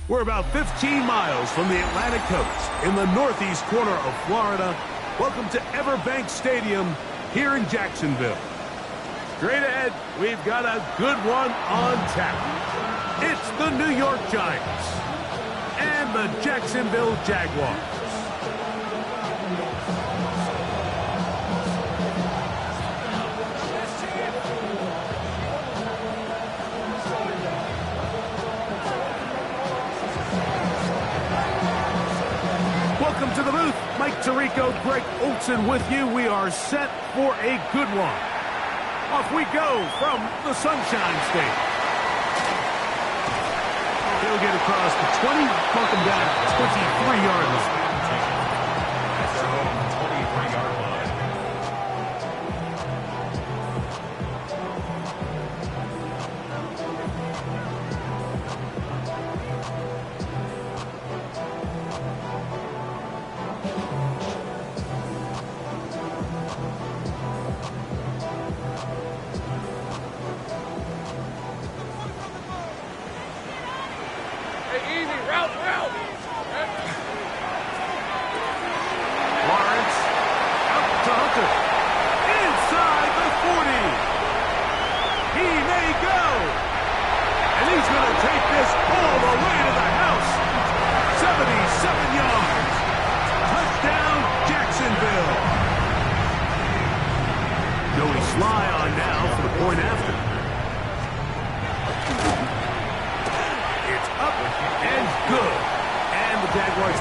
We're about 15 miles from the Atlantic coast in the northeast corner of Florida. Welcome to Everbank Stadium here in Jacksonville. Straight ahead, we've got a good one on tap. It's the New York Giants and the Jacksonville Jaguars. Welcome to the booth. Mike Tirico, Greg Olson with you. We are set for a good one. Off we go from the Sunshine State. He'll get across the 20, welcome down 23-yard line. That's their own 23-yard line.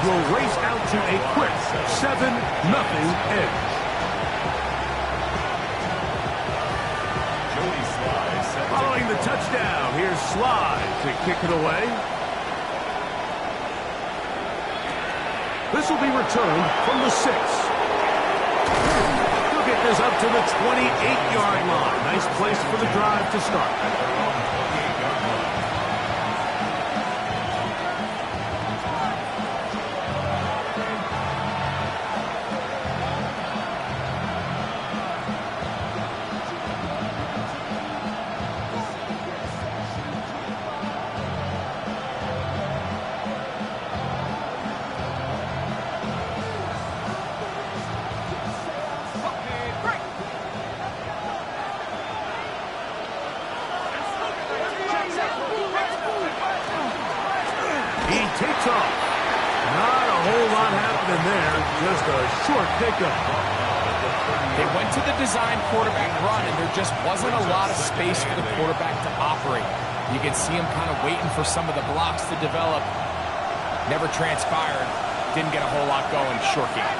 Will race out to a quick 7-0 edge. Following the touchdown, here's Sly to kick it away. This will be returned from the 6. He'll get this up to the 28-yard line. Nice place for the drive to start. Takes off. Not a whole lot happening there. Just a short pickup. They went to the design quarterback run, and there just wasn't a lot of space for the quarterback to operate. You can see him kind of waiting for some of the blocks to develop. Never transpired. Didn't get a whole lot going. Short game.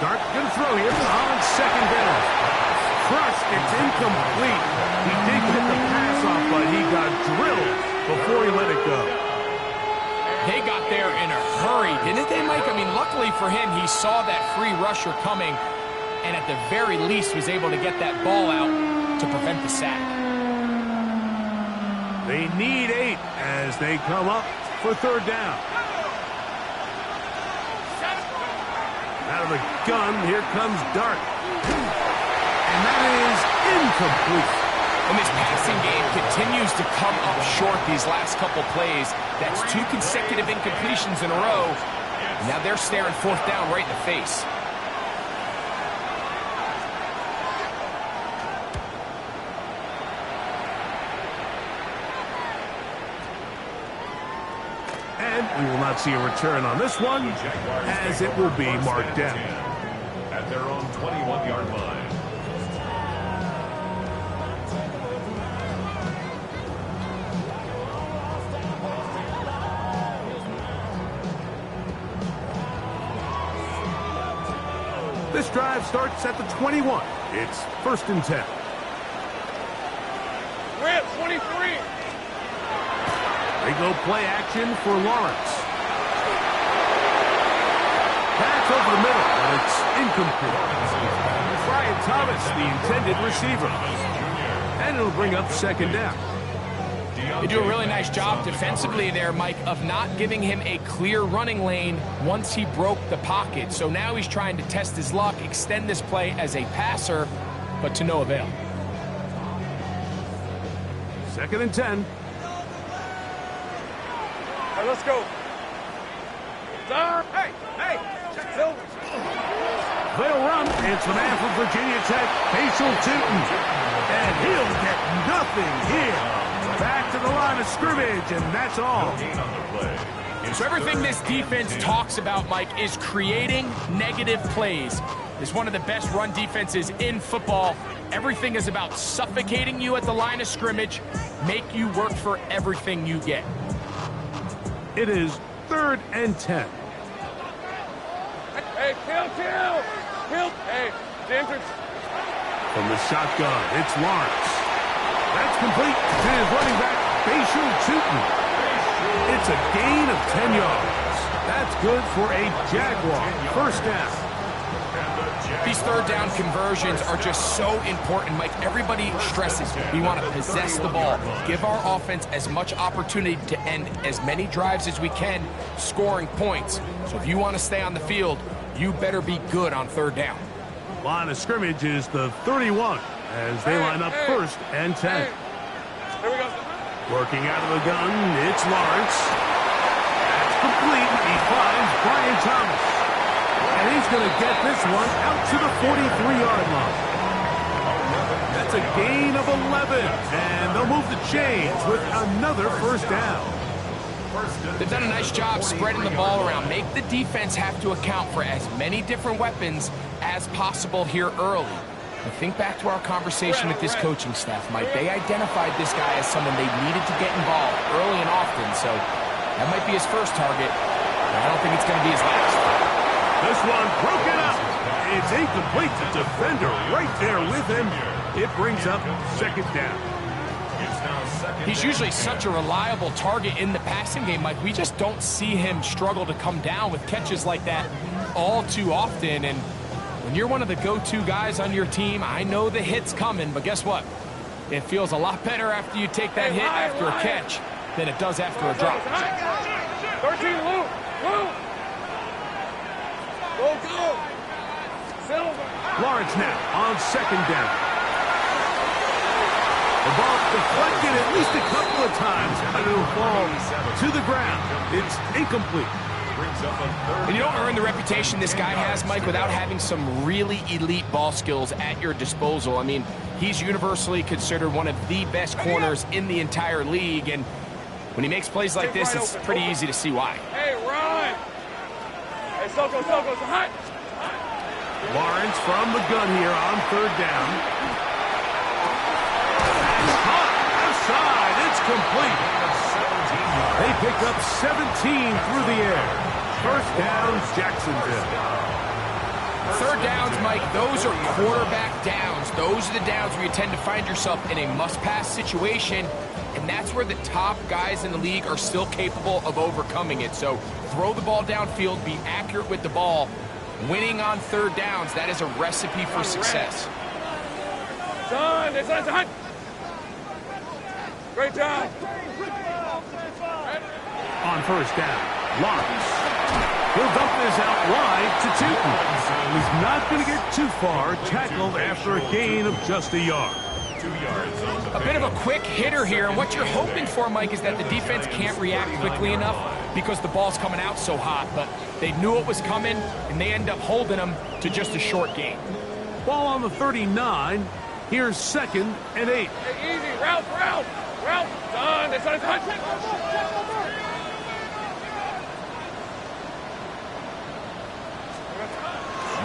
Dart gonna throw here on second down. Crushed. It's incomplete. He did get the pass off, but he got drilled before he let it go. They got there in a hurry, didn't they, Mike? I mean, luckily for him, he saw that free rusher coming and at the very least was able to get that ball out to prevent the sack. They need 8 as they come up for third down. Out of the gun, here comes Dart. And that is incomplete. And this passing game continues to come up short these last couple plays. That's 2 consecutive incompletions in a row. Now they're staring fourth down right in the face. And we will not see a return on this one, as it will be marked down. At their own 21-yard line. This drive starts at the 21. It's 1st and 10. We're at 23. They go play action for Lawrence. Pass over the middle, but it's incomplete. Brian Thomas, the intended receiver. And it'll bring up second down. They do a really nice job defensively there, Mike, of not giving him a clear running lane once he broke the pocket. So now he's trying to test his luck, extend this play as a passer, but to no avail. 2nd and 10. All right, let's go. Hey, hey, Silver. They'll run. It's the man from Virginia Tech, Facial Tootin. And he'll get nothing here. Back to the line of scrimmage, and that's all. So everything this defense talks about, Mike, is creating negative plays. It's one of the best run defenses in football. Everything is about suffocating you at the line of scrimmage, make you work for everything you get. It is 3rd and 10. Hey, kill. Hey, the entrance. From the shotgun, it's Lawrence. That's complete to his running back, Facial Tootin. It's a gain of 10 yards. That's good for a Jaguar 1st down. These 3rd down conversions are just so important, Mike. Everybody stresses we want to possess the ball, give our offense as much opportunity to end as many drives as we can, scoring points. So if you want to stay on the field, you better be good on 3rd down. Line of scrimmage is the 31 as they line up 1st and 10. Here we go. Working out of the gun, it's Lawrence. That's complete. He finds Brian Thomas. And he's going to get this one out to the 43-yard line. That's a gain of 11. And they'll move the chains with another 1st down. They've done a nice job spreading the ball around. Make the defense have to account for as many different weapons as possible here early. And think back to our conversation with this coaching staff, Mike. They identified this guy as someone they needed to get involved early and often. So that might be his first target, but I don't think it's going to be his last. This one broken up. It's incomplete. The defender right there with him. It brings up 2nd down. He's usually such a reliable target in the passing game, Mike. We just don't see him struggle to come down with catches like that all too often. And when you're one of the go-to guys on your team, I know the hit's coming, but guess what? It feels a lot better after you take that hit after a catch than it does after a drop. 13, Lou. Go. Silver. Lawrence now on 2nd down. The ball deflected at least a couple of times, but it'll fall to the ground. It's incomplete. And you don't earn the reputation this guy has, Mike, without having some really elite ball skills at your disposal. I mean, he's universally considered one of the best corners in the entire league, and when he makes plays like this, it's pretty easy to see why. Hey, run. Hey, Soko, hot. Lawrence from the gun here on 3rd down. Outside, it's complete. They pick up 17 through the air. 1st down, Jacksonville. 3rd downs, Mike, those are quarterback downs. Those are the downs where you tend to find yourself in a must-pass situation, and that's where the top guys in the league are still capable of overcoming it. So throw the ball downfield, be accurate with the ball. Winning on 3rd downs, that is a recipe for success. Son, it's hot. Great job. On 1st down, Lawrence. He'll dump this out wide to Tootin. He's not going to get too far, tackled after a gain of just a yard. 2 yards. A bit of a quick hitter here, and what you're hoping for, Mike, is that the defense can't react quickly enough because the ball's coming out so hot, but they knew it was coming, and they end up holding them to just a short gain. Ball on the 39. Here's 2nd and 8. Hey, easy. Route. Son, it's hot.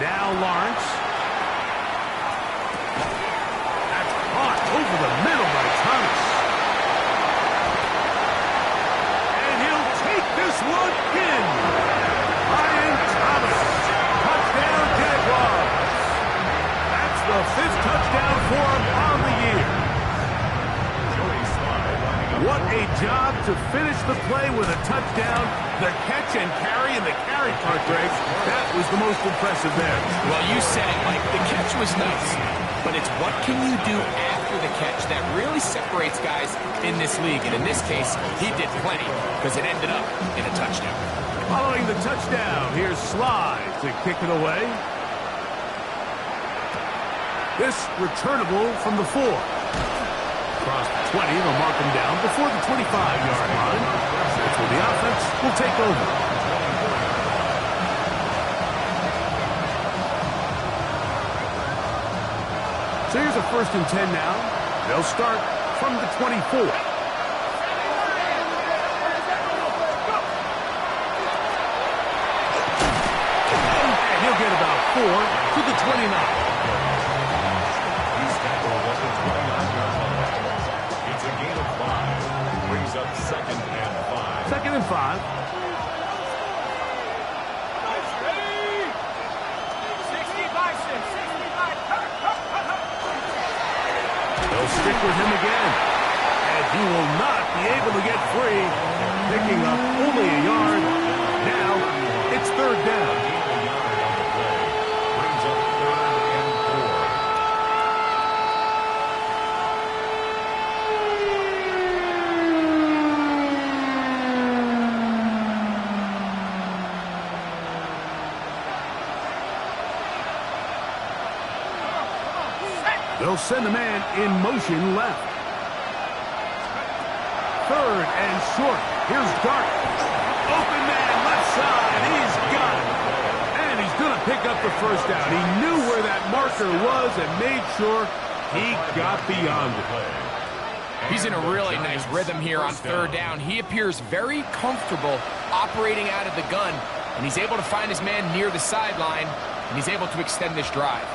Now Lawrence. That's caught over the middle by Thomas. And he'll take this one in. Brian Thomas. Touchdown, Jaguars. That's the 5th touchdown for him on the year. What a job to finish the play with a touchdown. The catch and carry and the carry part, Greg, that was the most impressive there. Well, you said it, Mike. The catch was nice, but it's what can you do after the catch that really separates guys in this league. And in this case, he did plenty because it ended up in a touchdown. Following the touchdown, here's Slide to kick it away. This returnable from the 4. across the 20. They'll mark him down before the 25-yard line. That's where the offense will take over. So here's a 1st and 10 now. They'll start from the 24. And he'll get about 4 to the 29. He's tackled at the 29-yard line. It's a gain of 5. Brings up 2nd and 5. 2nd and 5. They'll stick with him again. And he will not be able to get free. Picking up only a yard. Now it's 3rd down. A yard on the play. Brings up 3rd and 4. They'll send a man in motion left. 3rd and short. Here's Dart. Open man left side. He's got it. And he's going to pick up the 1st down. He knew where that marker was and made sure he got beyond it. He's in a really nice rhythm here on 3rd down. He appears very comfortable operating out of the gun, and he's able to find his man near the sideline, and he's able to extend this drive.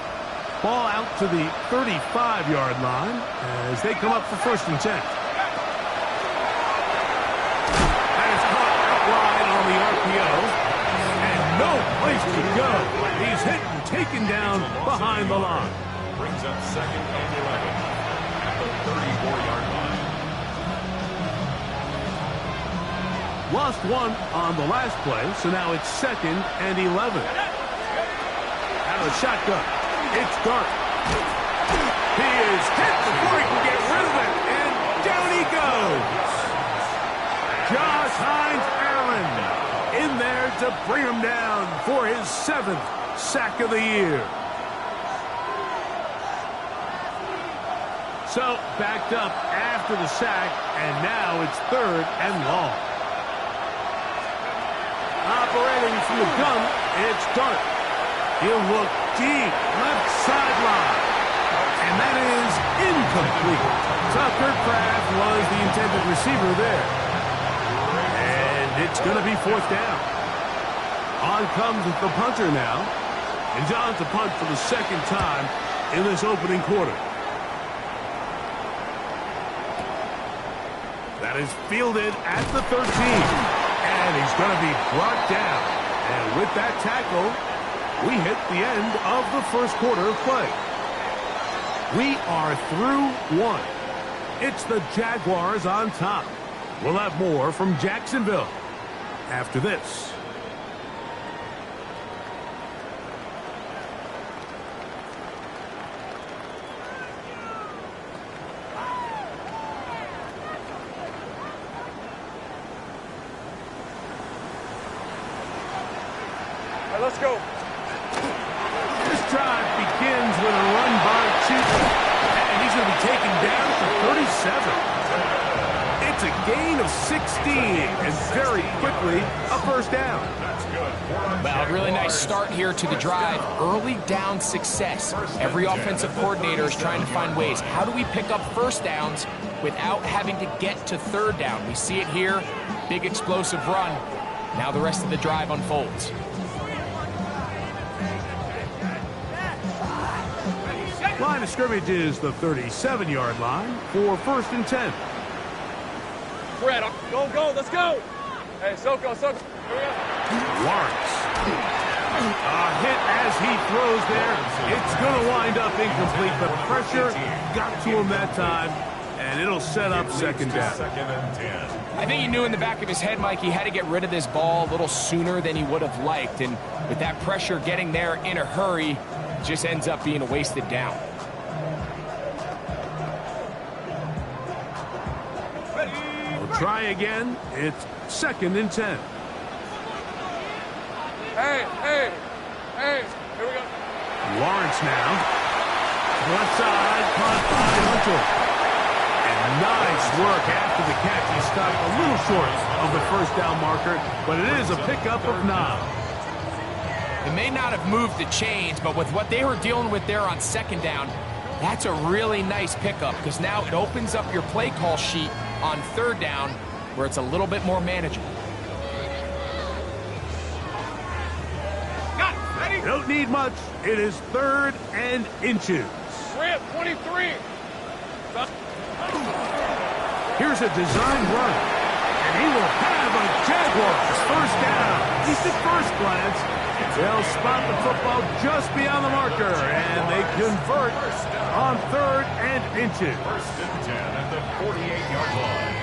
Ball out to the 35-yard line as they come up for 1st and 10. That is caught out wide on the RPO. And no place to go. He's hit and taken down behind the line. Brings up 2nd and 11 at the 34-yard line. Lost 1 on the last play, so now it's 2nd and 11. Out of the shotgun. It's Dart. He is hit before he can get rid of it, and down he goes. Josh Hines-Allen in there to bring him down for his 7th sack of the year. So backed up after the sack, and now it's 3rd and long. Operating from the gun, it's Dart. He'll look deep, left sideline. And that is incomplete. Tucker Kraft was the intended receiver there. And it's going to be 4th down. On comes the punter now. And John's a punt for the 2nd time in this opening quarter. That is fielded at the 13. And he's going to be brought down. And with that tackle, we hit the end of the 1st quarter of play. We are through 1. It's the Jaguars on top. We'll have more from Jacksonville after this. All right, let's go. This drive begins with a run by Chuba, and he's going to be taken down for 37. It's a gain of 16, and very quickly a 1st down. Well, really nice start here to the drive. Early down success. Every offensive coordinator is trying to find ways. How do we pick up 1st downs without having to get to 3rd down? We see it here. Big explosive run. Now the rest of the drive unfolds. Line of scrimmage is the 37-yard line for 1st and 10. Fred, go, let's go. Hey, Soko. Here we go. Lawrence. A hit as he throws there. It's going to wind up incomplete. The pressure got to him that time, and it'll set up 2nd down. 2nd and 10. I think he knew in the back of his head, Mike, he had to get rid of this ball a little sooner than he would have liked. And with that pressure getting there in a hurry, it just ends up being a wasted down. Try again. It's 2nd and 10. Hey. Here we go. Lawrence now. Left side, caught by Hunter. And nice work after the catch. He stopped a little short of the first down marker, but it is a pickup of 9. It may not have moved the chains, but with what they were dealing with there on second down, that's a really nice pickup because now it opens up your play call sheet on third down where it's a little bit more manageable. Don't need much. It is 3rd and inches. Rip, 23. Here's a design run, and he will have a Jaguars first down. At least at first glance, they'll spot the football just beyond the marker, and they convert on 3rd and inches. 1st and 10 at the 48-yard line.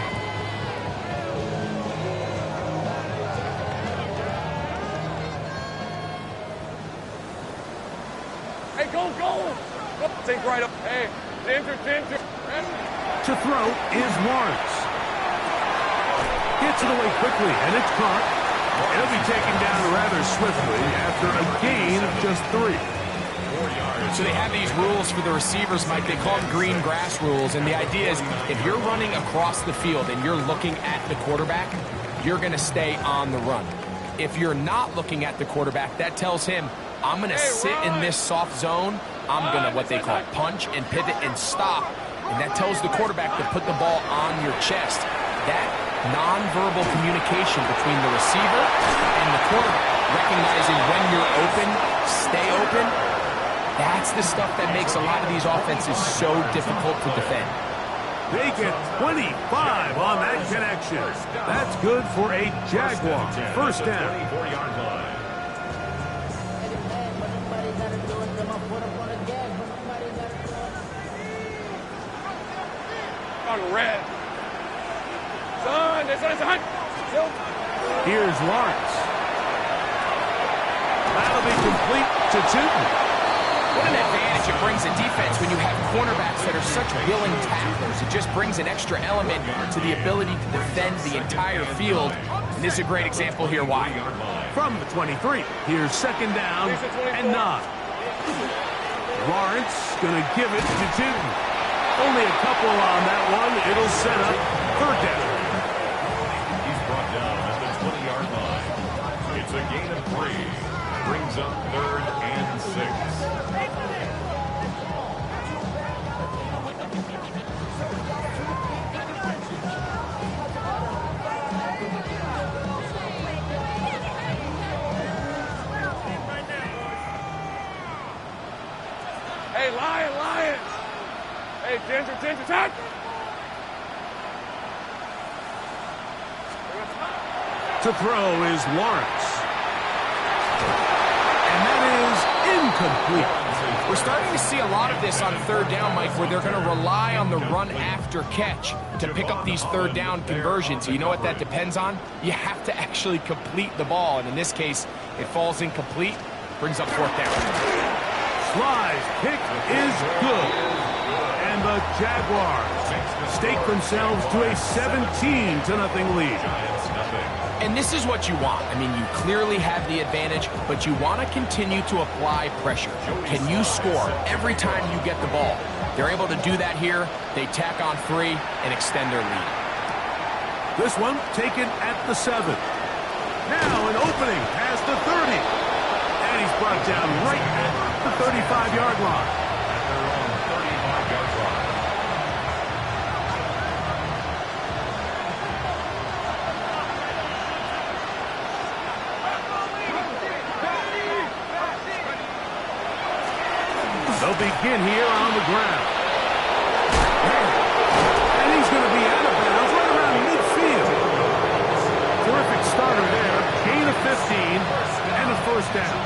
Hey, go, go. Take right up. Hey, Ginger. To throw is Lawrence. Gets it away quickly, and it's caught. It'll be taken down rather swiftly after a gain of just 3. So they have these rules for the receivers, Mike. They call them green grass rules, and the idea is if you're running across the field and you're looking at the quarterback, you're going to stay on the run. If you're not looking at the quarterback, that tells him, I'm going to sit in this soft zone. I'm going to, what they call, punch and pivot and stop. And that tells the quarterback to put the ball on your chest. That nonverbal communication between the receiver and the quarterback, recognizing when you're open, stay open, that's the stuff that makes a lot of these offenses so difficult to defend. They get 25 on that connection. That's good for a Jaguar first down. 24-yard line. On red. Son. Here's Lawrence. That'll be complete to Tootin. What an advantage it brings a defense when you have cornerbacks that are such willing tacklers. It just brings an extra element to the ability to defend the entire field. And this is a great example here why. From the 23, here's 2nd down and 9. Lawrence going to give it to Tootin. Only a couple on that one. It'll set up 3rd down. He's brought down at the 20-yard line. It's a gain of 3. Brings up 3rd and 6. Hey, Lion. Hey, Ginger, touch. To throw is Lawrence. And that is incomplete. We're starting to see a lot of this on 3rd down, Mike, where they're going to rely on the run after catch to pick up these 3rd down conversions. You know what that depends on? You have to actually complete the ball, and in this case, it falls incomplete, brings up 4th down. Sly's pick is good. And the Jaguars stake themselves to a 17-0 lead. And this is what you want. I mean, you clearly have the advantage, but you want to continue to apply pressure. Can you score every time you get the ball? They're able to do that here. They tack on 3 and extend their lead. This one taken at the 7. Now an opening past the 30. And he's brought down right at the 35-yard line. At their own 35-yard line. They'll begin here on the ground. And he's going to be out of bounds right around midfield. Terrific starter there. Gain of 15 and a first down.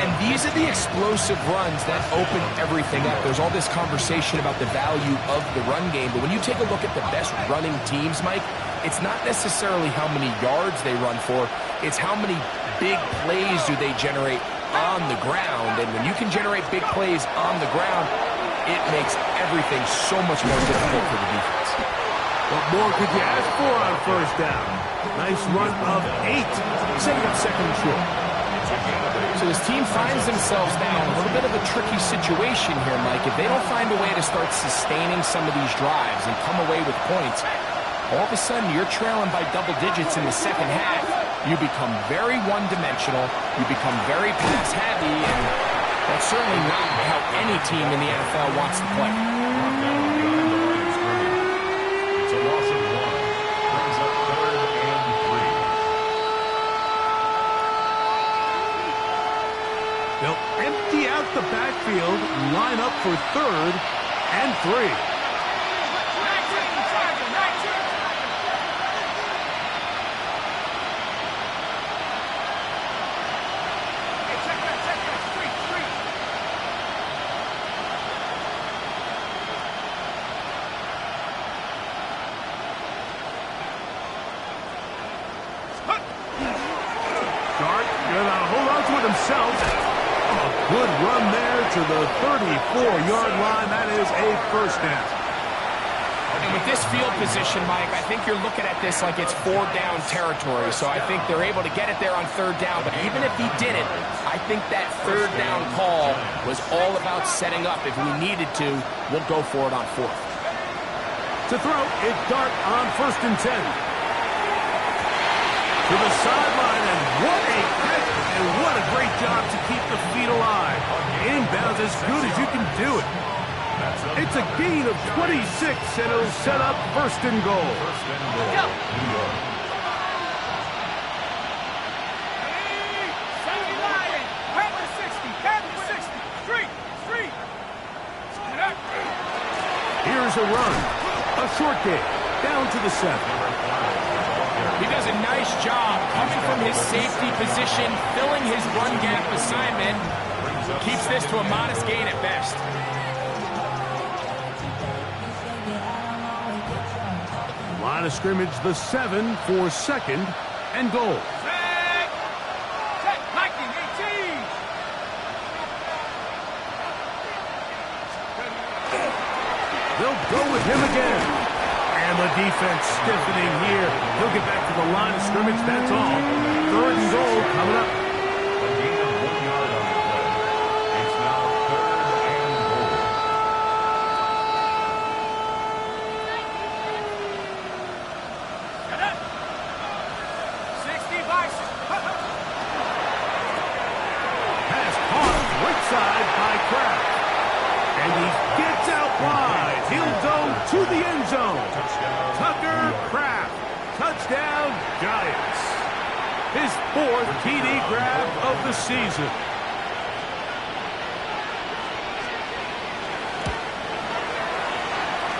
And these are the explosive runs that open everything up. There's all this conversation about the value of the run game, but when you take a look at the best running teams, Mike, it's not necessarily how many yards they run for, it's how many big plays do they generate on the ground. And when you can generate big plays on the ground, it makes everything so much more difficult for the defense. What more could you ask for on first down? Nice run of 8, setting up 2nd and short. So this team finds themselves now in a little bit of a tricky situation here, Mike. If they don't find a way to start sustaining some of these drives and come away with points, all of a sudden you're trailing by double digits in the second half. You become very one-dimensional. You become very pass-heavy, and that's certainly not how any team in the NFL wants to play. It's a loss of 1. Brings up 3rd and 3. They'll empty out the backfield, line up for 3rd and 3. Good run there to the 34-yard line. That is a first down. And with this field position, Mike, I think you're looking at this like it's 4-down territory. So I think they're able to get it there on 3rd down. But even if he didn't, I think that 3rd down call was all about setting up. If we needed to, we'll go for it on 4th. To throw, it's Dart on 1st and 10. To the sideline, and what a catch, and what a great job to keep the feet alive. Inbounds as good as you can do it. It's a gain of 26, and it'll set up 1st and goal. Go. Here's a run. A short game. Down to the 7. He does a nice job coming from his safety position, filling his run gap assignment. Keeps this to a modest gain at best. Line of scrimmage, the 7 for 2nd and goal. Set, Viking 18. They'll go with him again. And the defense stiffening here. He'll get back to the line of scrimmage, that's all. 3rd and goal coming up. A gain of 1 yard on the play. It's now 3rd and goal. Get up. 60 Bison. Pass caught right side by Kraft. And he gets out wide. He'll go to the end zone. Tucker Kraft. Touchdown, Giants. His 4th TD grab of the season.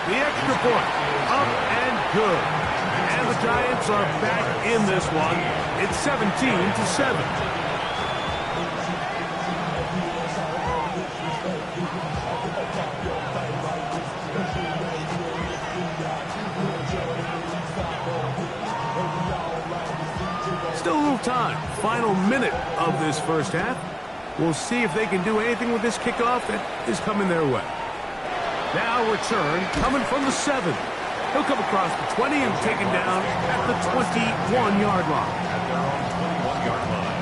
The extra point. Up and good. And the Giants are back in this one. It's 17-7. Still a little time. Final minute of this first half. We'll see if they can do anything with this kickoff that is coming their way. Now return coming from the 7. He'll come across the 20 and taken down at the 21-yard line. At their own 21-yard line.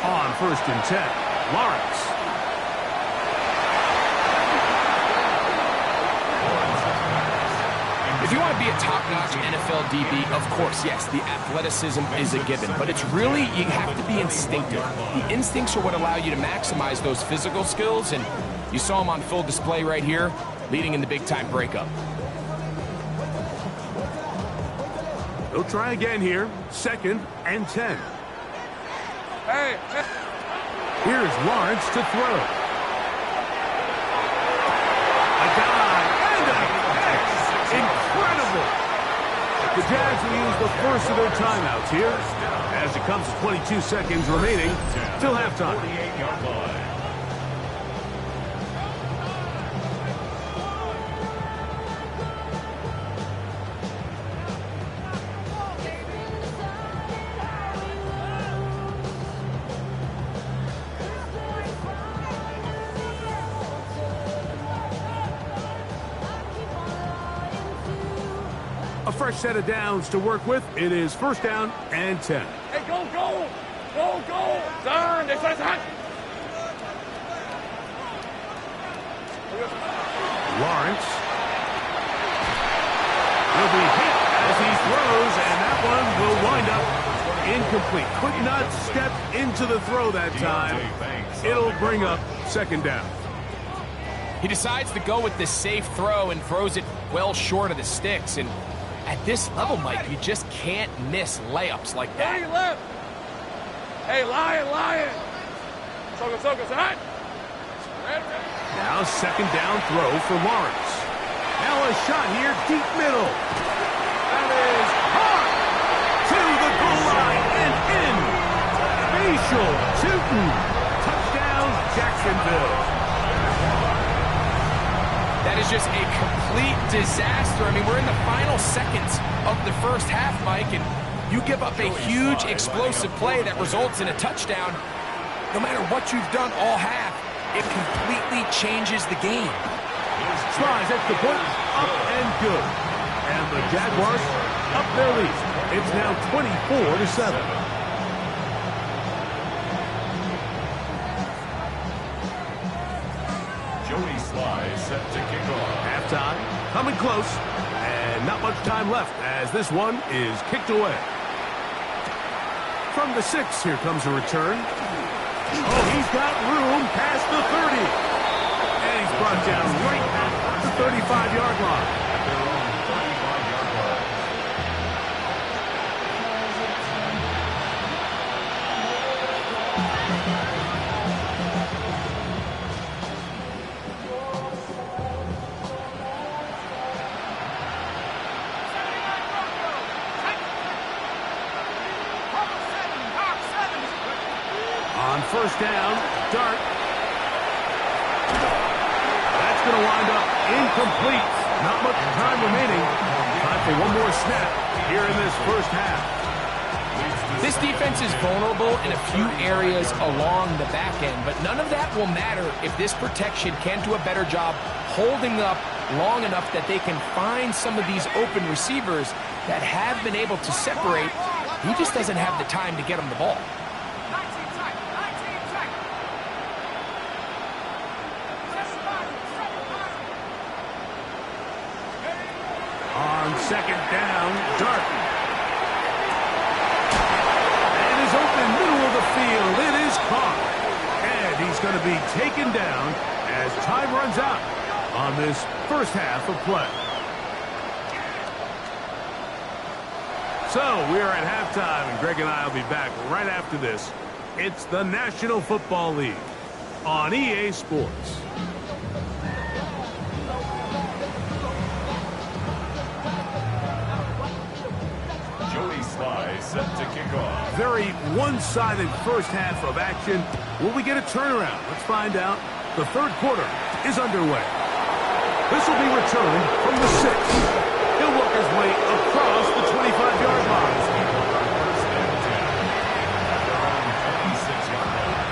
On 1st and 10, Lawrence. If you want to be a top-notch NFL DB, of course, yes, the athleticism is a given. But it's really, you have to be instinctive. The instincts are what allow you to maximize those physical skills, and you saw them on full display right here, leading in the big-time breakup. They'll try again here. 2nd and 10. Hey. Here's Lawrence to throw. A dive and a catch. Incredible. The Jags will use the first of their timeouts here as it comes to 22 seconds remaining till halftime. 48-yard line. fresh set of downs to work with. It is first down and 10. Hey, go, go! Go, go! Turn! This is hot! Lawrence will be hit as he throws, and that one will wind up incomplete. Could not step into the throw that time. It'll bring up second down. He decides to go with the safe throw and throws it well short of the sticks. And at this level, Mike, you just can't miss layups like that. Hey, left! Hey, Lion! Soka, hot! Ready? Now second down throw for Lawrence. Now a shot here, deep middle. That is hard to the goal line and in. Facial shooting. Touchdown, Jacksonville. That is just a complete disaster. I mean, we're in the final seconds of the first half, Mike, and you give up a huge explosive play that results in a touchdown. No matter what you've done all half, it completely changes the game. Tries at the point, up and good. And the Jaguars up their lead. It's now 24-7. Joey Sly set to kick off. Halftime, coming close, and not much time left as this one is kicked away. From the 6, here comes a return. Oh, he's got room past the 30. And he's brought down right at the 35-yard line. At their own 35-yard line. On first down, Dart. That's going to wind up incomplete. Not much time remaining. Time for one more snap here in this first half. This defense is vulnerable in a few areas along the back end, but none of that will matter if this protection can do a better job holding up long enough that they can find some of these open receivers that have been able to separate. He just doesn't have the time to get them the ball. On second down, Dart. And is open middle of the field. It is caught. And he's going to be taken down as time runs out on this first half of play. So we are at halftime, and Greg and I will be back right after this. It's the National Football League on EA Sports. Joey Sly set to kick off. Very one-sided first half of action. Will we get a turnaround? Let's find out. The third quarter is underway. This will be returned from the 6. He'll work his way across the 25-yard line. First and 10. At their own 26-yard line.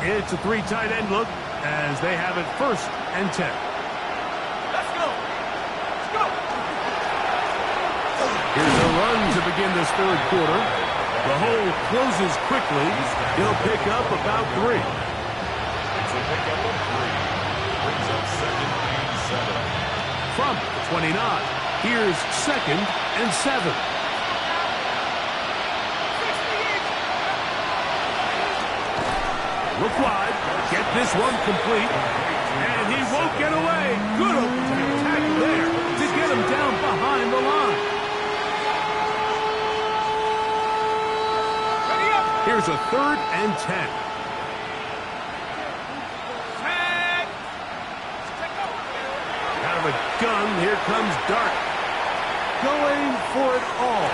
It's a 3 tight end look as they have it first and 10. Let's go! Let's go! Here's a run to begin this third quarter. The hole closes quickly. He'll pick up about 3. It's a pickup of 3. Brings up second and 7. From the 29, here's second and 7. Look wide, get this one complete, and he won't get away. Good open tackle there to get him down behind the line. Here's a third and 10. Out of a gun, here comes Dart. Going for it all.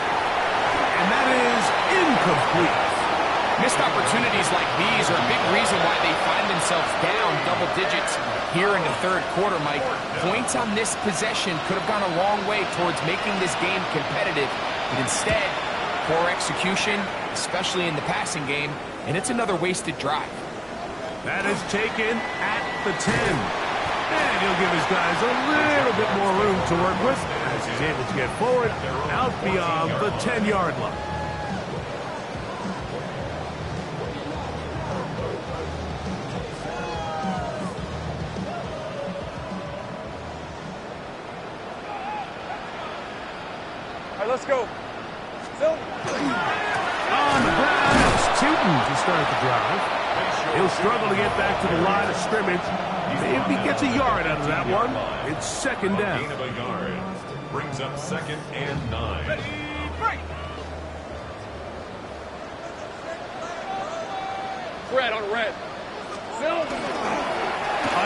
And that is incomplete. Missed opportunities like these are a big reason why they find themselves down double digits here in the third quarter, Mike. Points on this possession could have gone a long way towards making this game competitive, but instead, poor execution, especially in the passing game, and it's another wasted drive. That is taken at the 10. And he'll give his guys a little bit more room to work with as he's able to get forward out beyond the 10-yard line. All right, let's go. Still. On the ground, it's Tootin to start the drive. He'll struggle to get back to the line of scrimmage. Maybe he gets a yard out of that one. It's second down. Gain of a yard. Brings up 2nd and 9. Ready, break. Red on red. Still.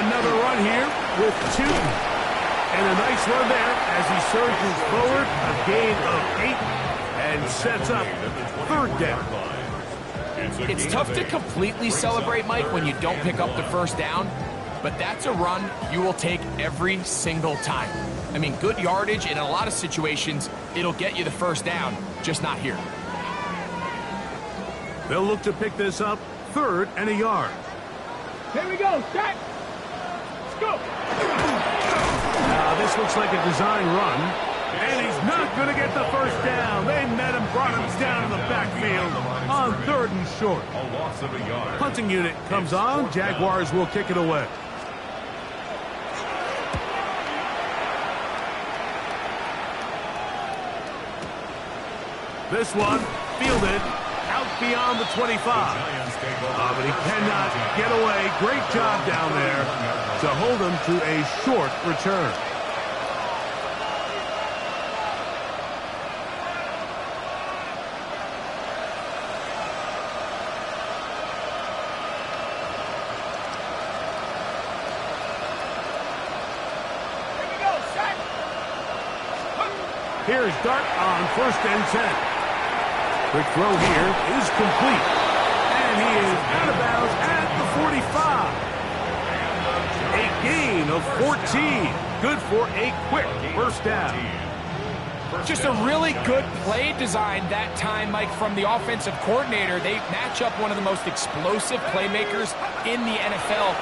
Another run here with Tootin. And a nice run there as he surges forward, a gain of 8, and sets up 3rd down. It's tough to completely celebrate, Mike, when you don't pick up the first down, but that's a run you will take every single time. I mean, good yardage, in a lot of situations, it'll get you the first down, just not here. They'll look to pick this up, 3rd and a yard. Here we go. Set. Let's go. Now, this looks like a design run, and he's not going to get the first down. They met him, brought him down in the backfield on 3rd and short. A loss of a yard. Punting unit comes on. Jaguars will kick it away. This one fielded out beyond the 25. But he cannot get away. Great job down there to hold him to a short return. Here's Dart on 1st and 10. Quick throw here is complete. And he is out of bounds at the 45. A gain of 14. Good for a quick first down. Just a really good play design that time, Mike, from the offensive coordinator. They match up one of the most explosive playmakers in the NFL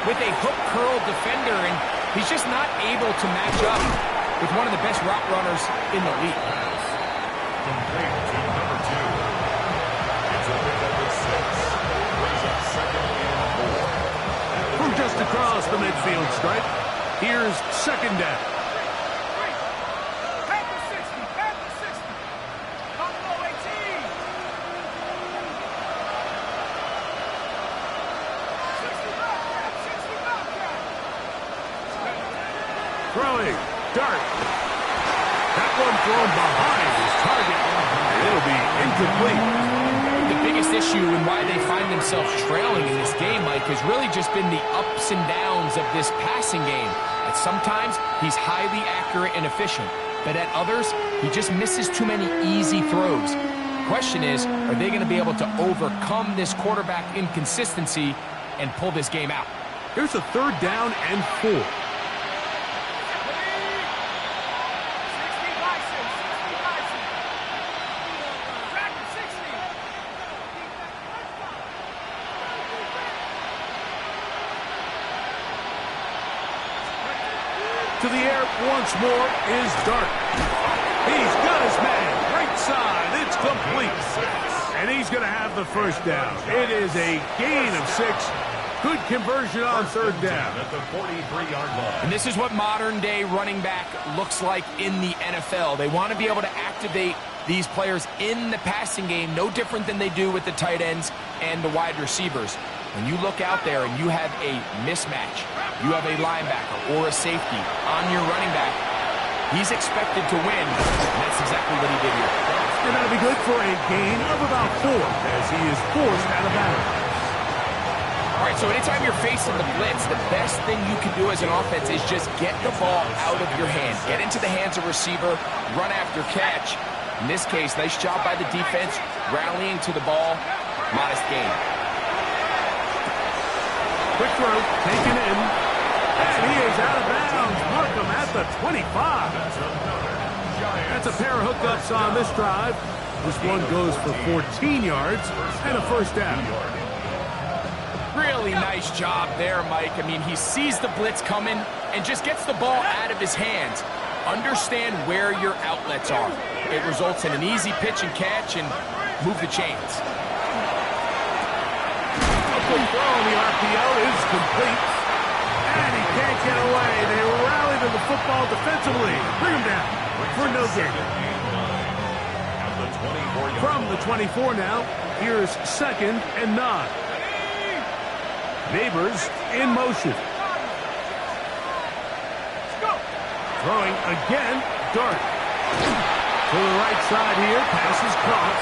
with a hook curl defender, and he's just not able to match up with one of the best route runners in the league. Complete to number 2. It's a pick up of 6. Brings up 2nd and 4. From just across the midfield stripe, here's 2nd down. Throwing. Dart. That one thrown behind his target. It'll be incomplete. The biggest issue and why they find themselves trailing in this game, Mike, has really just been the ups and downs of this passing game. At sometimes, he's highly accurate and efficient, but at others, he just misses too many easy throws. The question is, are they going to be able to overcome this quarterback inconsistency and pull this game out? Here's a 3rd down and 4. To the air once more is Dart. He's got his man. Right side. It's complete. And he's going to have the first down. It is a gain of 6. Good conversion on 3rd down. At the 43-yard line. And this is what modern-day running back looks like in the NFL. They want to be able to activate these players in the passing game, no different than they do with the tight ends and the wide receivers. When you look out there and you have a mismatch, you have a linebacker or a safety on your running back, he's expected to win, and that's exactly what he did here. And that'll be good for a gain of about 4 as he is forced out of bounds. All right, so anytime you're facing the blitz, the best thing you can do as an offense is just get the ball out of your hand. Get into the hands of receiver, run after catch. In this case, nice job by the defense, rallying to the ball, modest gain. Quick throw, taken in, and he is out of bounds. Markham at the 25. That's a pair of hookups on this drive. This one goes for 14 yards and a first down. Really nice job there, Mike. I mean, he sees the blitz coming and just gets the ball out of his hands. Understand where your outlets are. It results in an easy pitch and catch and move the chains. A good throw on the RPO is complete. And he can't get away. They rally to the football defensively. Bring him down for no gain. From the 24 now, here's 2nd and 9. Neighbors in motion. Throwing again, Dart. To the right side here, pass is caught.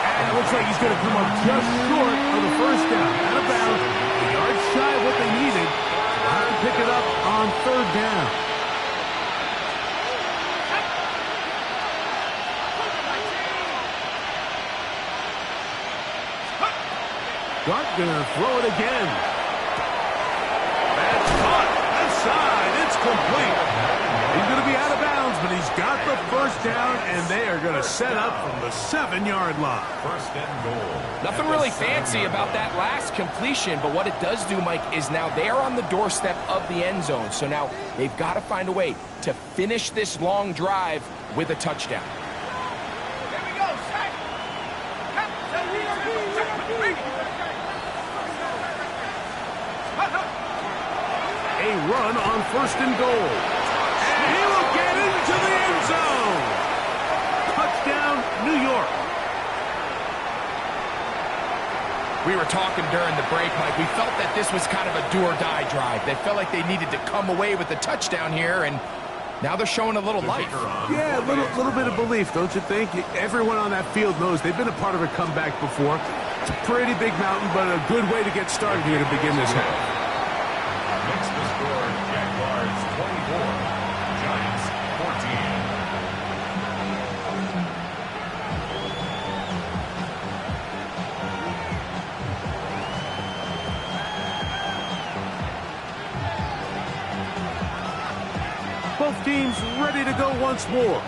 And it looks like he's going to come up just short of the first down. Out of bounds, a yard shy of what they needed. They'll have to pick it up on 3rd down. Dart gonna throw it again. That's caught. Left side. It's complete. He's gonna be out of bounds, but he's got the first down, and they are gonna set up from the 7-yard line. 1st and goal. Nothing really fancy about that last completion, but what it does do, Mike, is now they're on the doorstep of the end zone. So now they've got to find a way to finish this long drive with a touchdown. A run on 1st and goal. And he will get into the end zone. Touchdown, New York. We were talking during the break, Mike. We felt that this was kind of a do-or-die drive. They felt like they needed to come away with the touchdown here, and now they're showing a little life. Yeah, a little bit of belief, don't you think? Everyone on that field knows they've been a part of a comeback before. It's a pretty big mountain, but a good way to get started here to begin this half. Makes the score Jaguars 24, Giants 14. Both teams ready to go once more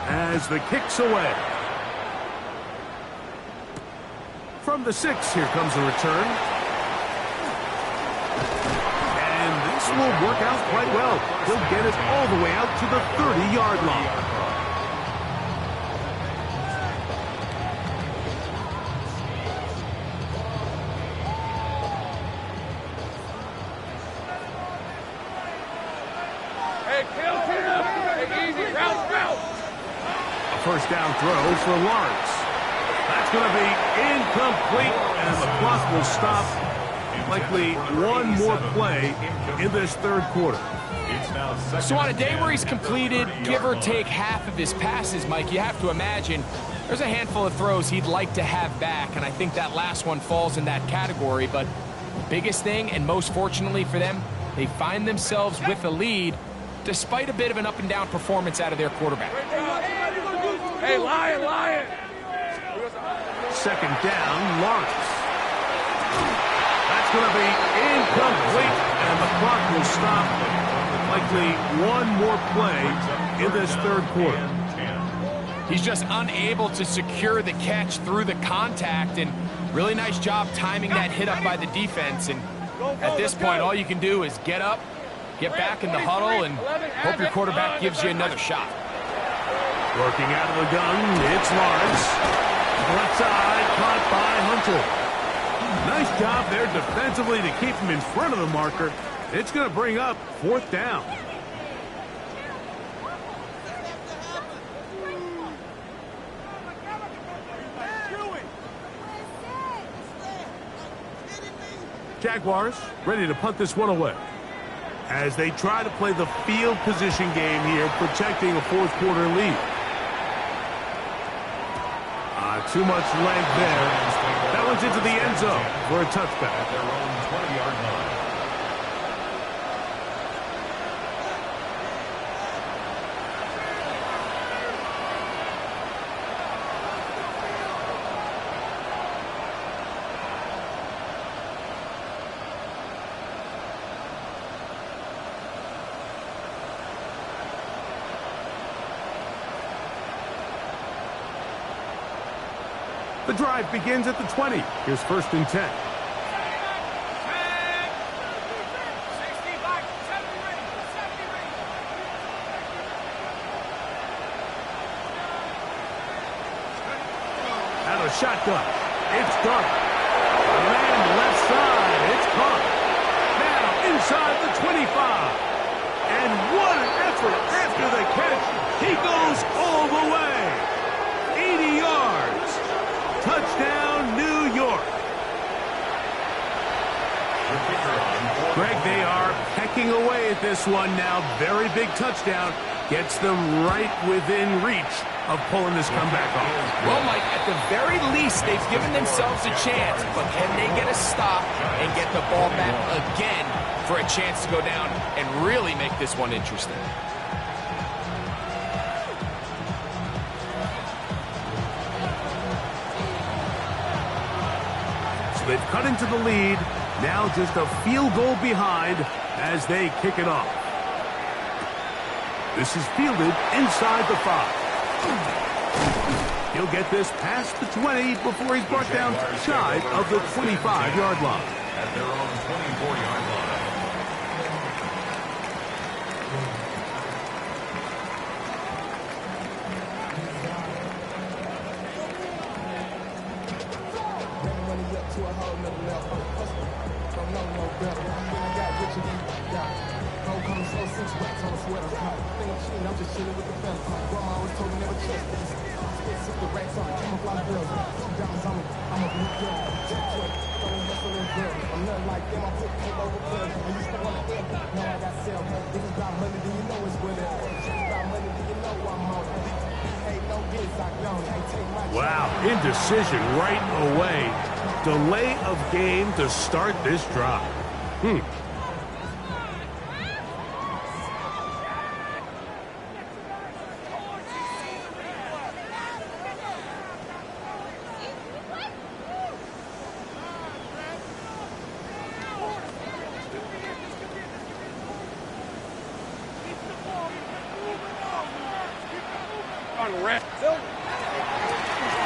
as the kick's away. From the 6, here comes a return. And this will work out quite well. He'll get it all the way out to the 30-yard line. First down throw for Lawrence. That's going to be incomplete, and the clock will stop. Likely one more play in this 3rd quarter. So on a day where he's completed, give or take half of his passes, Mike, you have to imagine there's a handful of throws he'd like to have back, and I think that last one falls in that category. But the biggest thing, and most fortunately for them, they find themselves with a lead despite a bit of an up-and-down performance out of their quarterback. Hey, Lion! 2nd down, Lawrence. That's going to be incomplete, and the clock will stop. Likely one more play in this 3rd quarter. He's just unable to secure the catch through the contact, and really nice job timing that hit up by the defense. And at this point, all you can do is get up, get back in the huddle, and hope your quarterback gives you another shot. Working out of the gun, it's Lawrence. Left side, caught by Hunter. Nice job there defensively to keep him in front of the marker. It's going to bring up 4th down. Jaguars ready to punt this one away as they try to play the field position game here, protecting a 4th quarter lead. Too much length there. That one's into the end zone for a touchback. At their own 20-yard line. The drive begins at the 20. Here's 1st and 10. Out of shotgun. It's Dark. Man left side. It's caught. Now inside the 25. And what an effort after the catch. He goes all the way. 80 yards. Touchdown, New York. Greg, they are pecking away at this one now. Very big touchdown. Gets them right within reach of pulling this comeback off. Well, Mike, at the very least, they've given themselves a chance. But can they get a stop and get the ball back again for a chance to go down and really make this one interesting? So they've cut into the lead. Now just a field goal behind as they kick it off. This is fielded inside the 5. He'll get this past the 20 before he's brought down shy of the 25-yard line. At their own 24-yard line. Wow, indecision right away. Delay of game to start this drive.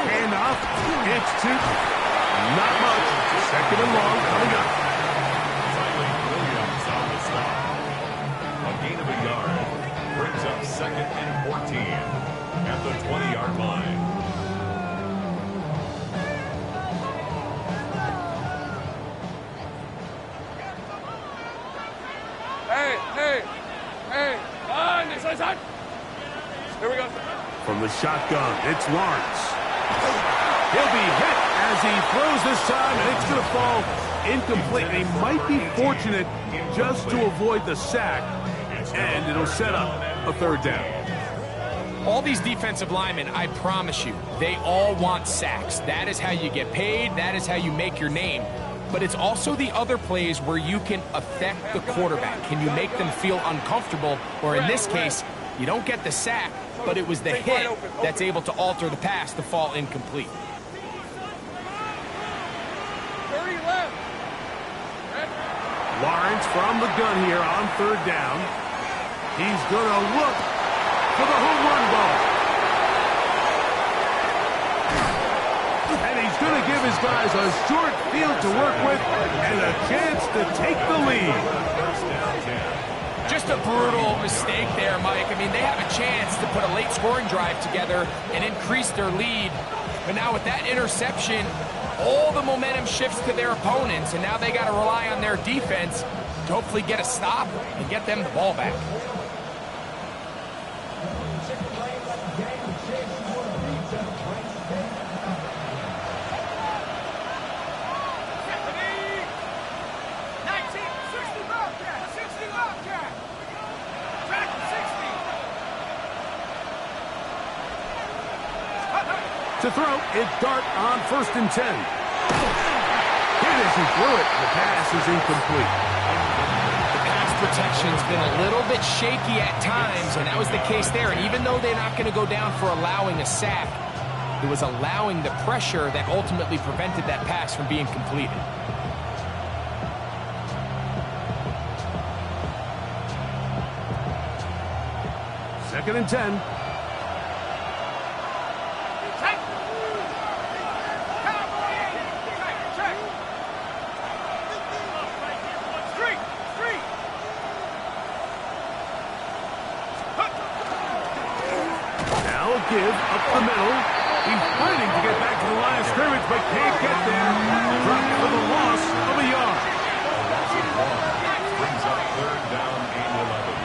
Handoff. It's two. Not much. 2nd and long coming up. Williams on the stop. A gain of a yard brings up 2nd and 14 at the 20-yard line. Hey. Inside. Here we go. From the shotgun, it's Lawrence. He'll be hit as he throws this time, and it's going to fall incomplete. They might be fortunate just to avoid the sack, and it'll set up a 3rd down. All these defensive linemen, I promise you, they all want sacks. That is how you get paid. That is how you make your name. But it's also the other plays where you can affect the quarterback. Can you make them feel uncomfortable? Or in this case, you don't get the sack, but it was the hit that's able to alter the pass to fall incomplete. 30 left. Lawrence from the gun here on 3rd down. He's going to look for the home run ball. And he's going to give his guys a short field to work with and a chance to take the lead. Just a brutal mistake there, Mike. I mean, they have a chance to put a late scoring drive together and increase their lead. But now with that interception, all the momentum shifts to their opponents, and now they got to rely on their defense to hopefully get a stop and get them the ball back. To throw, it's Dart on 1st and 10. Hit as he threw it. The pass is incomplete. The pass protection's been a little bit shaky at times, and that was the case there. And even though they're not going to go down for allowing a sack, it was allowing the pressure that ultimately prevented that pass from being completed. Second and 10. will give up the middle. He's fighting to get back to the line of scrimmage, but can't get there. Dropped for the loss of a yard. A loss of 1 brings up third down and 11.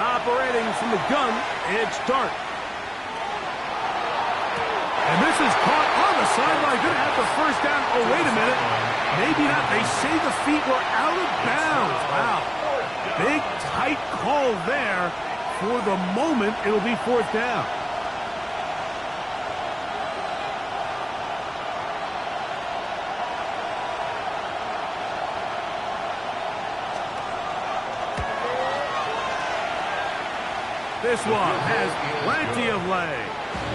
Operating from the gun, it's Dart. And this is caught on the sideline. Going to have the first down. Oh, wait a minute. Maybe not. They say the feet were out of bounds. Wow. Big, tight call there. For the moment, it'll be fourth down. This one has plenty of leg.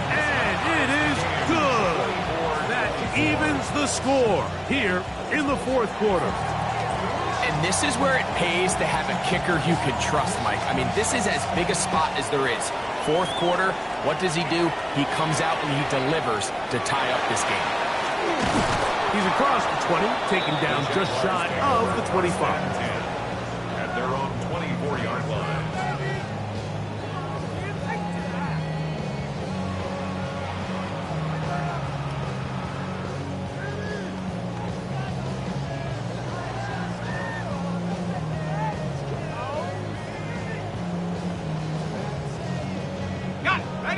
And it is good. That evens the score here in the fourth quarter. And this is where it pays to have a kicker you can trust, Mike. I mean, this is as big a spot as there is. Fourth quarter, what does he do? He comes out and he delivers to tie up this game. He's across the 20, taken down just shy of the 25. At their own 24-yard line.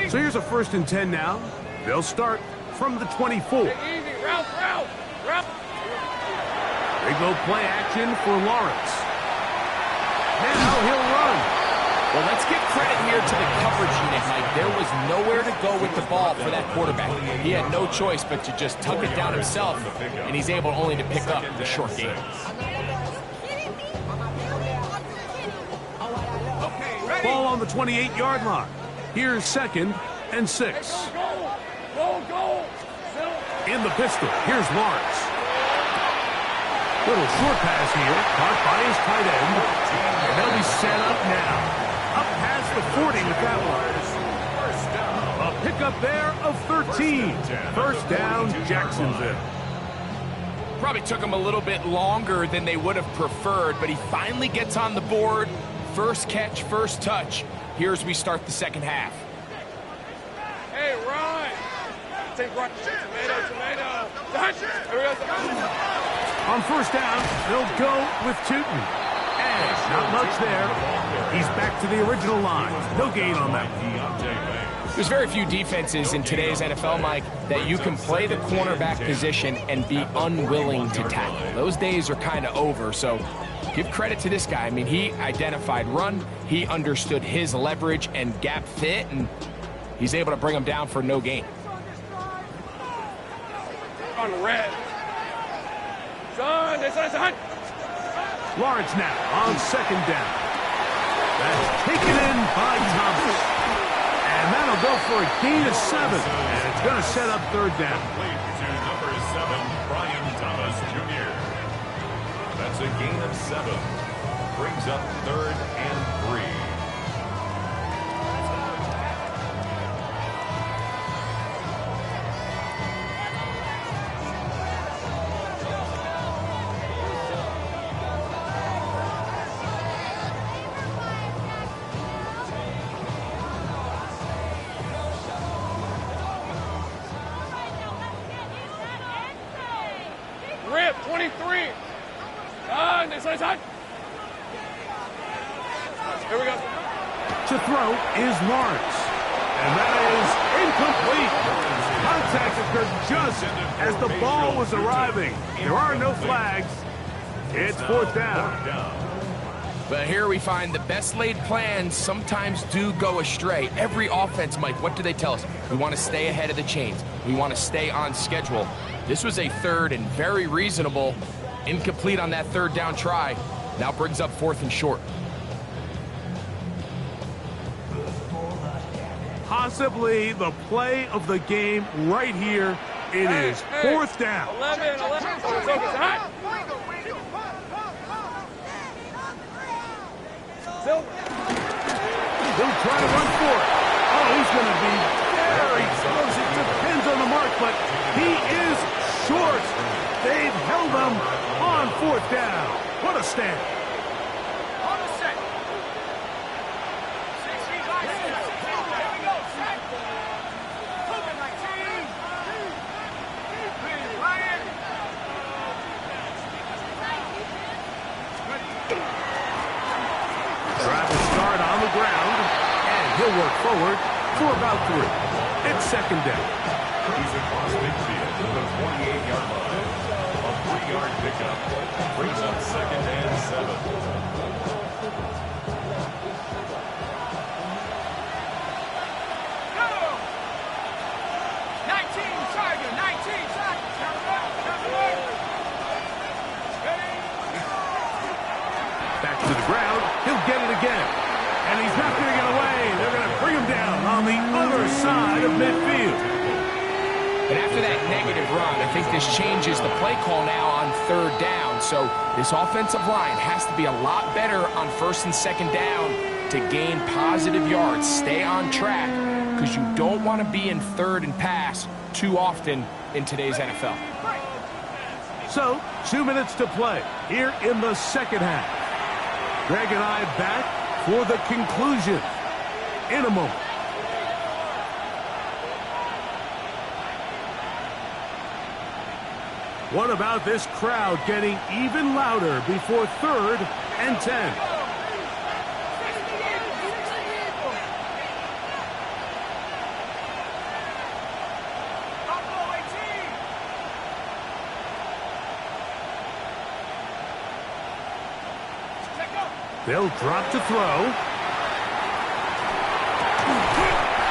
So here's a 1st and 10 now. They'll start from the 24. Easy, route. They go play action for Lawrence. Now he'll run. Well, let's give credit here to the coverage unit, Mike. There was nowhere to go with the ball for that quarterback. He had no choice but to just tuck it down himself, and he's able only to pick up the short game. Ball on the 28-yard line. Here's 2nd and 6. Go. In the pistol, here's Lawrence. Little short pass here, caught by his tight end. And they'll be set up now. Up past the 40 with that one. A pickup there of 13. First down, Jacksonville. Probably took him a little bit longer than they would have preferred, but he finally gets on the board. First catch, first touch. Here as we start the second half. Hey, Ryan. Take right. Tomato. Here we go. On first down, they'll go with Tootin. And not much there. He's back to the original line. No gain on that. There's very few defenses in today's NFL, Mike, that you can play the cornerback position and be unwilling to tackle. Those days are kind of over, so give credit to this guy. I mean, he identified run, he understood his leverage and gap fit, and he's able to bring him down for no gain. On the red. Son. Lawrence now on 2nd down. That's taken in by Thomas. And that'll go for a gain of 7. And it's going to set up 3rd down. Played to number 7, Brian Thomas Jr. That's a gain of 7. Brings up 3rd and 3. Rip, 23. Here we go. To throw is Lawrence. And that is incomplete. Contact occurred just as the ball was arriving. There are no flags. It's 4th down. But here we find the best laid plans sometimes do go astray. Every offense, Mike, what do they tell us? We want to stay ahead of the chains. We want to stay on schedule. This was a 3rd and very reasonable. Incomplete on that 3rd down try. Now brings up 4th and short. Possibly the play of the game right here. It is 4th down. 11. He'll try to run for it. Oh, he's going to be very close. It depends on the mark, but he is short. They've held them on 4th down. What a stand. On the set. 16 line. Here we go. Set. Moving 19. Ryan. Drive to start on the ground, and he'll work forward for about 3. It's 2nd down. He's across midfield to the 28-yard line. A 3-yard pickup brings up 2nd and 7. Go. 19 Tiger. 19 Tiger. Back to the ground. He'll get it again. And he's not going to get away. They're going to bring him down on the other side of midfield. And after that negative run, I think this changes the play call now on 3rd down. So this offensive line has to be a lot better on 1st and 2nd down to gain positive yards. Stay on track because you don't want to be in 3rd and pass too often in today's NFL. So, 2 minutes to play here in the 2nd half. Greg and I back for the conclusion in a moment. What about this crowd getting even louder before 3rd and 10? They'll drop to throw.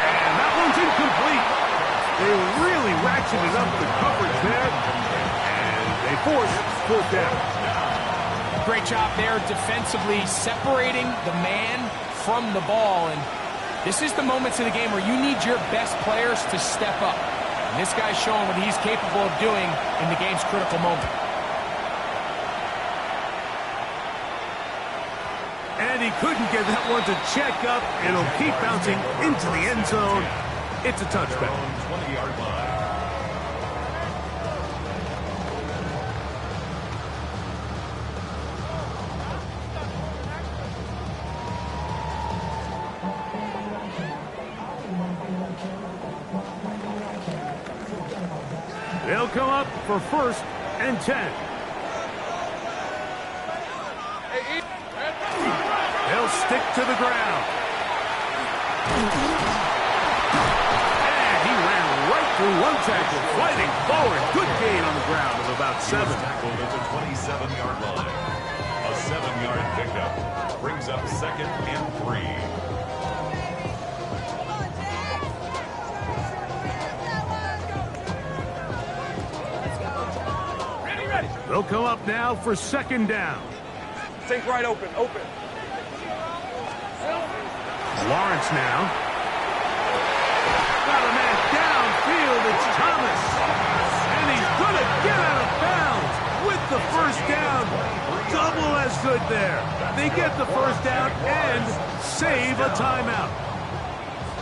And that one's incomplete. They really ratcheted up the coverage there. And they force 4th down. Great job there defensively separating the man from the ball. And this is the moments of the game where you need your best players to step up. And this guy's showing what he's capable of doing in the game's critical moment. And he couldn't get that one to check up. It'll keep bouncing into the end zone. It's a touchback. 20-yard line. They'll come up for 1st and 10. They'll stick to the ground. And he ran right through one tackle, fighting forward. Good gain on the ground of about 7. Tackled at the 27-yard line. A 7-yard pickup brings up 2nd and 3. They'll come up now for 2nd down. Think right open. Lawrence now. Got a man downfield. It's Thomas. And he's going to get out of bounds with the 1st down. Double as good there. They get the 1st down and save a timeout.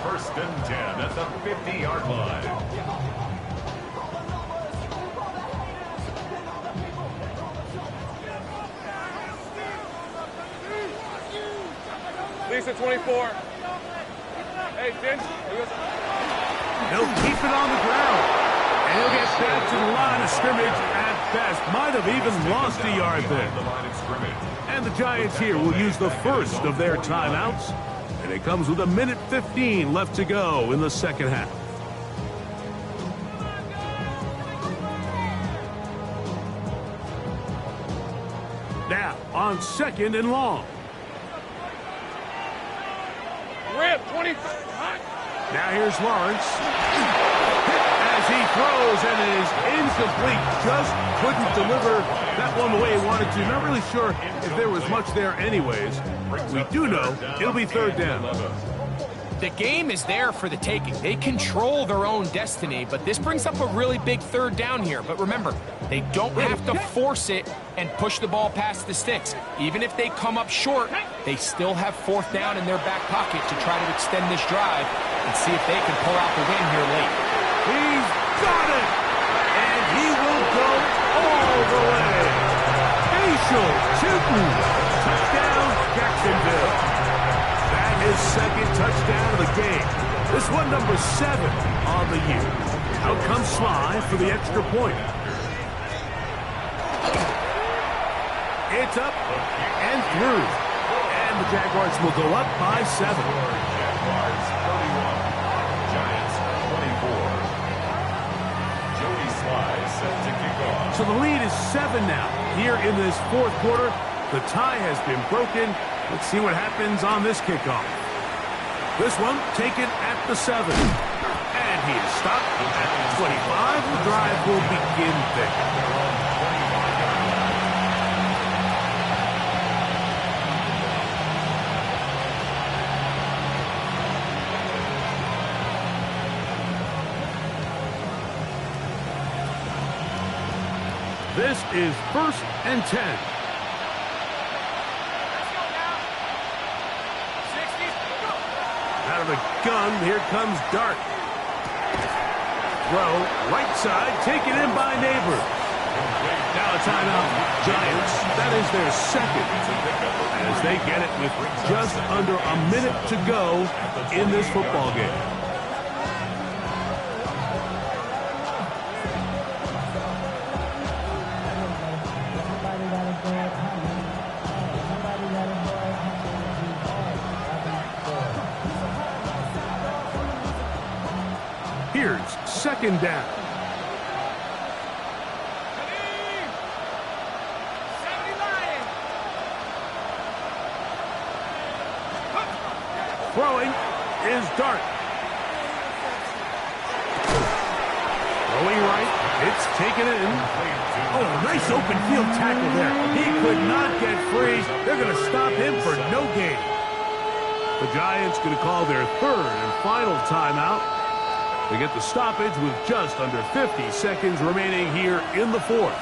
1st and 10 at the 50-yard line. Lisa 24. Hey, Jen. He'll keep it on the ground. And he'll get back to the line of scrimmage at best. Might have even lost a yard there. And the Giants here will use the 1st of their timeouts. And it comes with 1:15 left to go in the 2nd half. Now, on 2nd and long. Rip, 20. Now here's Lawrence. Hit as he throws, and it is incomplete. Just couldn't deliver that one the way he wanted to. Not really sure if there was much there anyways. We do know it'll be 3rd down. The game is there for the taking. They control their own destiny, but this brings up a really big 3rd down here. But remember, they don't have to force it and push the ball past the sticks. Even if they come up short, they still have 4th down in their back pocket to try to extend this drive and see if they can pull out the win here late. He's got it! And he will go all away. Facial shooting. Touchdown, Jacksonville. That is second touchdown of the game. This one number 7 on the year. Out comes Sly for the extra point. It's up and through. And the Jaguars will go up by 7. Jaguars 31, Giants 24. Jody Sly set to kick off. So the lead is 7 now. Here in this fourth quarter, the tie has been broken. Let's see what happens on this kickoff. This one taken at the 7. And he is stopped at the 25. The drive will begin there. This is 1st and 10. Out of the gun, here comes Dart. Throw, right side, taken in by Neighbor. Now a timeout, Giants. That is their second. As they get it with just under a minute to go in this football game. Here's 2nd down. Throwing is Dart. Throwing right. It's taken in. Oh, a nice open field tackle there. He could not get free. They're going to stop him for no gain. The Giants going to call their 3rd and final timeout. They get the stoppage with just under 50 seconds remaining here in the 4th.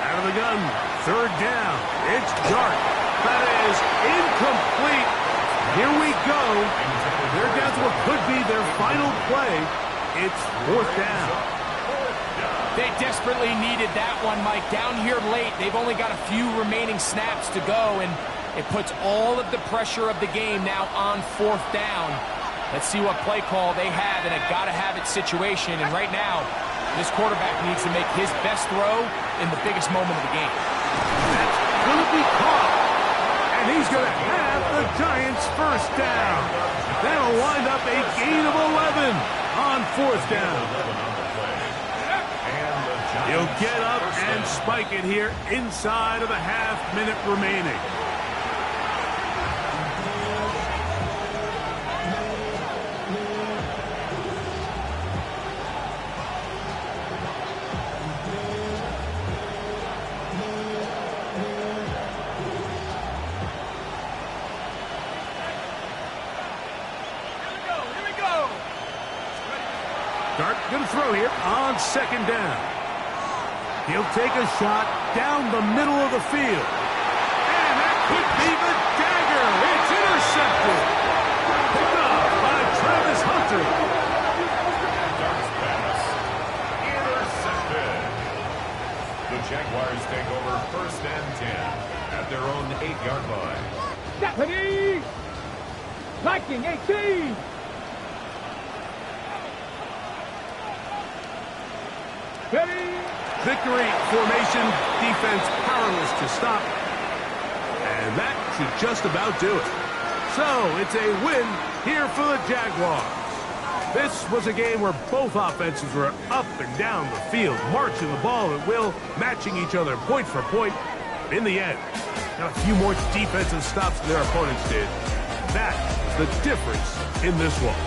Out of the gun, 3rd down. It's Dart. That is incomplete. Here we go. They're down to what could be their final play. It's 4th down. They desperately needed that one, Mike. Down here late, they've only got a few remaining snaps to go, and it puts all of the pressure of the game now on 4th down. Let's see what play call they have in a gotta-have-it situation. And right now, this quarterback needs to make his best throw in the biggest moment of the game. That's going to be caught. And he's going to have the Giants' 1st down. That'll wind up a gain of 11 on 4th down. He'll get up and spike it here inside of a half-minute remaining. Dart going to throw here on 2nd down. He'll take a shot down the middle of the field. And that could be the dagger. It's intercepted. Picked up by Travis Hunter. Dart's pass. Intercepted. The Jaguars take over 1st and 10 at their own 8-yard line. Japanese! Viking 18! Ready? Victory formation, defense powerless to stop. And that should just about do it. So it's a win here for the Jaguars. This was a game where both offenses were up and down the field, marching the ball at will, matching each other point for point. In the end, got a few more defensive stops than their opponents did. That is the difference in this one.